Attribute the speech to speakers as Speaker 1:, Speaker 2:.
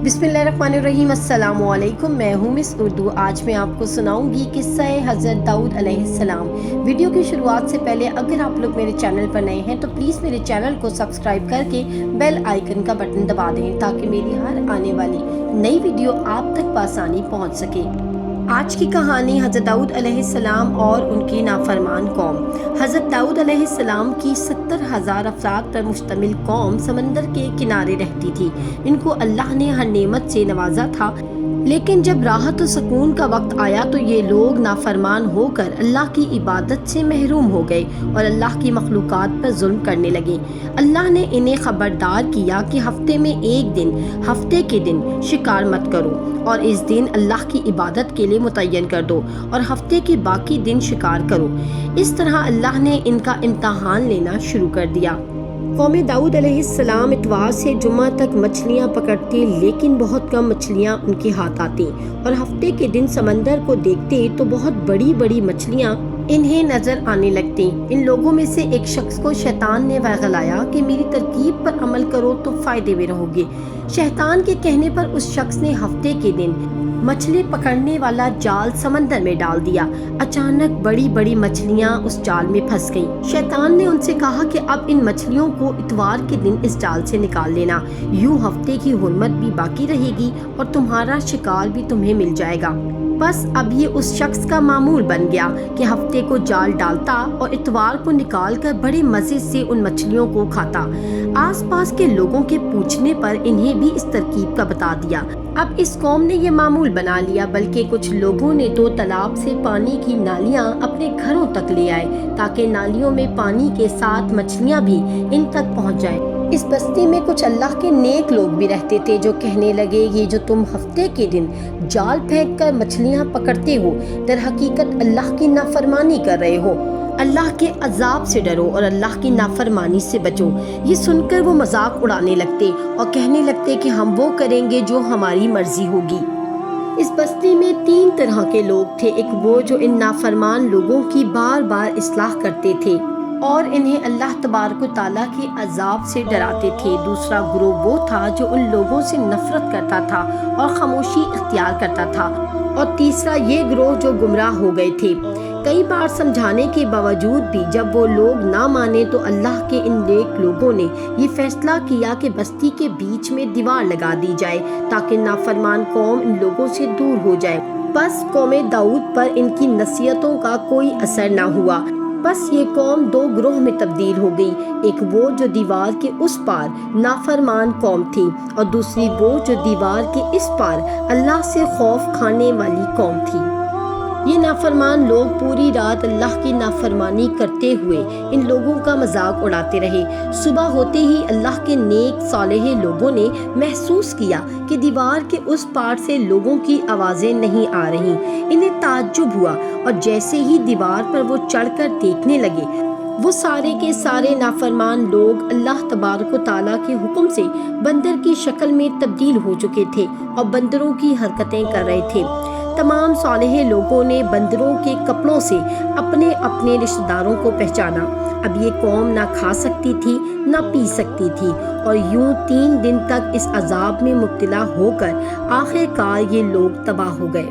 Speaker 1: बिस्मिल्लाहिर्रहमानिर्रहीम। अस्सलामु अलैकुम। मैं हूँ मिस उर्दू। आज मैं आपको सुनाऊंगी किस्सा हज़रत दाऊद अलैहिस्सलाम। वीडियो की शुरुआत से पहले अगर आप लोग मेरे चैनल पर नए हैं तो प्लीज़ मेरे चैनल को सब्सक्राइब करके बेल आइकन का बटन दबा दें ताकि मेरी हर आने वाली नई वीडियो आप तक बआसानी पहुँच सके। आज की कहानी हज़रत दाऊद अलैहिस्सलाम और उनकी नाफरमान कौम। हज़रत दाऊद अलैहिस्सलाम की 70,000 अफराद पर मुश्तमिल कौम समंदर के किनारे रहती थी। इनको अल्लाह ने हर नेमत से नवाजा था, लेकिन जब राहत और सुकून का वक्त आया तो ये लोग नाफरमान होकर अल्लाह की इबादत से महरूम हो गए और अल्लाह की मखलूक़ात पर जुल्म करने लगे। अल्लाह ने इन्हें खबरदार किया कि हफ्ते में एक दिन, हफ्ते के दिन शिकार मत करो और इस दिन अल्लाह की इबादत के लिए मुतय्यन कर दो और हफ्ते के बाकी दिन शिकार करो। इस तरह अल्लाह ने इनका इम्तहान लेना शुरू कर दिया। कौम दाऊद अलैहिस्सलाम इतवार से जुम्मा तक मछलियाँ पकड़ती, लेकिन बहुत कम मछलियाँ उनके हाथ आती और हफ्ते के दिन समंदर को देखते तो बहुत बड़ी बड़ी मछलियाँ इन्हें नजर आने लगती। इन लोगों में से एक शख्स को शैतान ने वहगलाया कि मेरी तरकीब पर अमल करो तो फायदे में रहोगे। शैतान के कहने पर उस शख्स ने हफ्ते के दिन मछली पकड़ने वाला जाल समंदर में डाल दिया। अचानक बड़ी बड़ी मछलियां उस जाल में फंस गईं। शैतान ने उनसे कहा कि अब इन मछलियों को इतवार के दिन इस जाल से निकाल लेना, यूं हफ्ते की हुर्मत भी बाकी रहेगी और तुम्हारा शिकार भी तुम्हें मिल जाएगा। बस अब ये उस शख्स का मामूल बन गया कि हफ्ते को जाल डालता और इतवार को निकालकर बड़े मजे से उन मछलियों को खाता। आसपास के लोगों के पूछने पर इन्हें भी इस तरकीब का बता दिया। अब इस कौम ने ये मामूल बना लिया, बल्कि कुछ लोगों ने तो तालाब से पानी की नालियां अपने घरों तक ले आए ताकि नालियों में पानी के साथ मछलियां भी इन तक पहुंच जाएं। इस बस्ती में कुछ अल्लाह के नेक लोग भी रहते थे जो कहने लगे, ये जो तुम हफ्ते के दिन जाल फेंक कर मछलियाँ पकड़ते हो, दर हकीकत अल्लाह की नाफरमानी कर रहे हो। अल्लाह के अजाब से डरो और अल्लाह की नाफरमानी से बचो। ये सुनकर वो मजाक उड़ाने लगते और कहने लगते कि हम वो करेंगे जो हमारी मर्जी होगी। इस बस्ती में 3 तरह के लोग थे। एक वो जो इन नाफरमान लोगों की बार बार इस्लाह करते थे और इन्हें अल्लाह तबारक व तआला के अजाब से डराते थे। दूसरा ग्रोह वो था जो उन लोगों से नफरत करता था और खामोशी इख्तियार करता था। और तीसरा ये ग्रोह जो गुमराह हो गए थे। कई बार समझाने के बावजूद भी जब वो लोग ना माने तो अल्लाह के इन नेक लोगों ने ये फैसला किया कि बस्ती के बीच में दीवार लगा दी जाए ताकि नाफरमान कौम इन लोगों से दूर हो जाए। बस कौम दाऊद पर इनकी नसीहतों का कोई असर ना हुआ। बस ये कौम 2 ग्रोह में तब्दील हो गई। एक वो जो दीवार के उस पार नाफरमान कौम थी और दूसरी वो जो दीवार के इस पार अल्लाह से खौफ खाने वाली कौम थी। ये नाफरमान लोग पूरी रात अल्लाह की नाफरमानी करते हुए इन लोगों का मजाक उड़ाते रहे। सुबह होते ही अल्लाह के नेक सालेह लोगों ने महसूस किया कि दीवार के उस पार से लोगों की आवाज़ें नहीं आ रही। इन्हें ताज्जुब हुआ और जैसे ही दीवार पर वो चढ़कर देखने लगे, वो सारे के सारे नाफरमान लोग अल्लाह तबारक व तआला के हुक्म से बंदर की शक्ल में तब्दील हो चुके थे और बंदरों की हरकतें कर रहे थे। तमाम सालेह लोगों ने बंदरों के कपड़ों से अपने अपने रिश्तेदारों को पहचाना। अब ये कौम ना खा सकती थी ना पी सकती थी और यूं 3 दिन तक इस अजाब में मुब्तला होकर आखिरकार ये लोग तबाह हो गए।